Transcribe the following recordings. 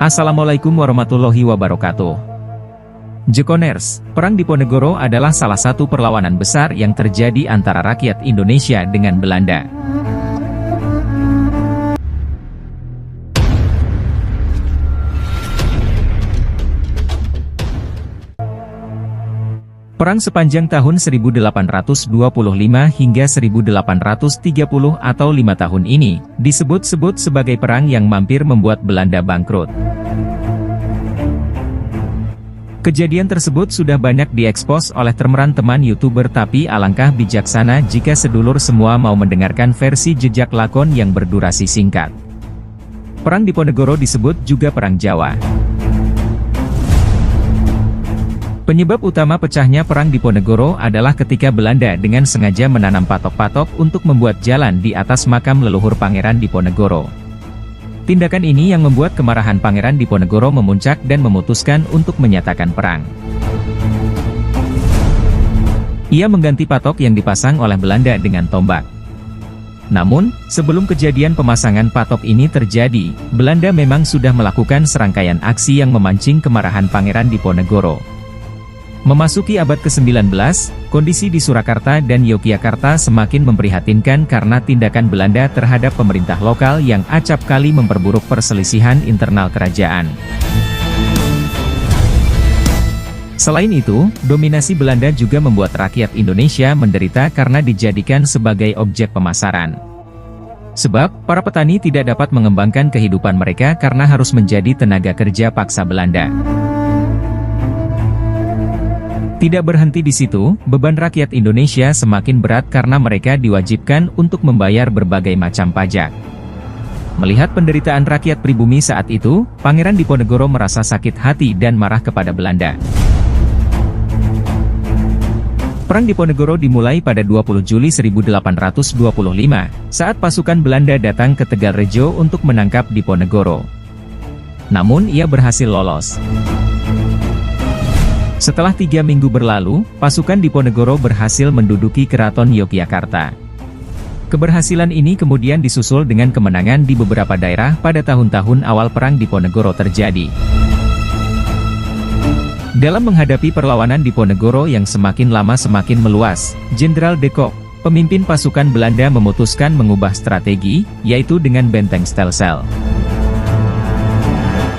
Assalamualaikum warahmatullahi wabarakatuh. Jekoners, Perang Diponegoro adalah salah satu perlawanan besar yang terjadi antara rakyat Indonesia dengan Belanda. Perang sepanjang tahun 1825 hingga 1830 atau 5 tahun ini, disebut-sebut sebagai perang yang mampir membuat Belanda bangkrut. Kejadian tersebut sudah banyak diekspos oleh teman YouTuber, tapi alangkah bijaksana jika sedulur semua mau mendengarkan versi jejak lakon yang berdurasi singkat. Perang Diponegoro disebut juga Perang Jawa. Penyebab utama pecahnya Perang Diponegoro adalah ketika Belanda dengan sengaja menanam patok-patok untuk membuat jalan di atas makam leluhur Pangeran Diponegoro. Tindakan ini yang membuat kemarahan Pangeran Diponegoro memuncak dan memutuskan untuk menyatakan perang. Ia mengganti patok yang dipasang oleh Belanda dengan tombak. Namun, sebelum kejadian pemasangan patok ini terjadi, Belanda memang sudah melakukan serangkaian aksi yang memancing kemarahan Pangeran Diponegoro. Memasuki abad ke-19, kondisi di Surakarta dan Yogyakarta semakin memprihatinkan karena tindakan Belanda terhadap pemerintah lokal yang acap kali memperburuk perselisihan internal kerajaan. Selain itu, dominasi Belanda juga membuat rakyat Indonesia menderita karena dijadikan sebagai objek pemasaran. Sebab, para petani tidak dapat mengembangkan kehidupan mereka karena harus menjadi tenaga kerja paksa Belanda. Tidak berhenti di situ, beban rakyat Indonesia semakin berat karena mereka diwajibkan untuk membayar berbagai macam pajak. Melihat penderitaan rakyat pribumi saat itu, Pangeran Diponegoro merasa sakit hati dan marah kepada Belanda. Perang Diponegoro dimulai pada 20 Juli 1825, saat pasukan Belanda datang ke Tegalrejo untuk menangkap Diponegoro. Namun ia berhasil lolos. Setelah 3 minggu berlalu, pasukan Diponegoro berhasil menduduki Keraton Yogyakarta. Keberhasilan ini kemudian disusul dengan kemenangan di beberapa daerah pada tahun-tahun awal Perang Diponegoro terjadi. Dalam menghadapi perlawanan Diponegoro yang semakin lama semakin meluas, Jenderal de Kock, pemimpin pasukan Belanda, memutuskan mengubah strategi, yaitu dengan benteng Stelsel.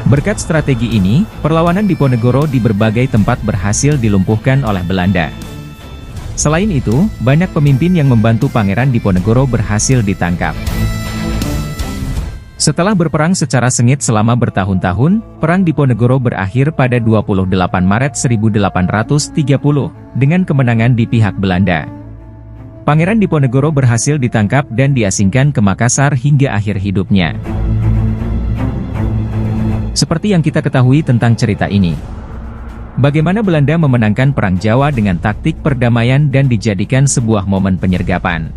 Berkat strategi ini, perlawanan Diponegoro di berbagai tempat berhasil dilumpuhkan oleh Belanda. Selain itu, banyak pemimpin yang membantu Pangeran Diponegoro berhasil ditangkap. Setelah berperang secara sengit selama bertahun-tahun, Perang Diponegoro berakhir pada 28 Maret 1830, dengan kemenangan di pihak Belanda. Pangeran Diponegoro berhasil ditangkap dan diasingkan ke Makassar hingga akhir hidupnya. Seperti yang kita ketahui tentang cerita ini, bagaimana Belanda memenangkan Perang Jawa dengan taktik perdamaian dan dijadikan sebuah momen penyergapan.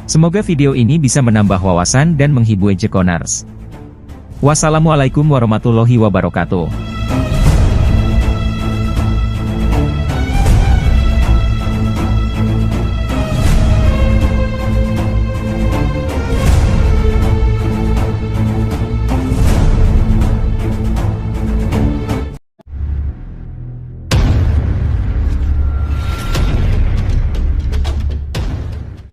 Semoga video ini bisa menambah wawasan dan menghibur Jekoners. Wassalamualaikum warahmatullahi wabarakatuh.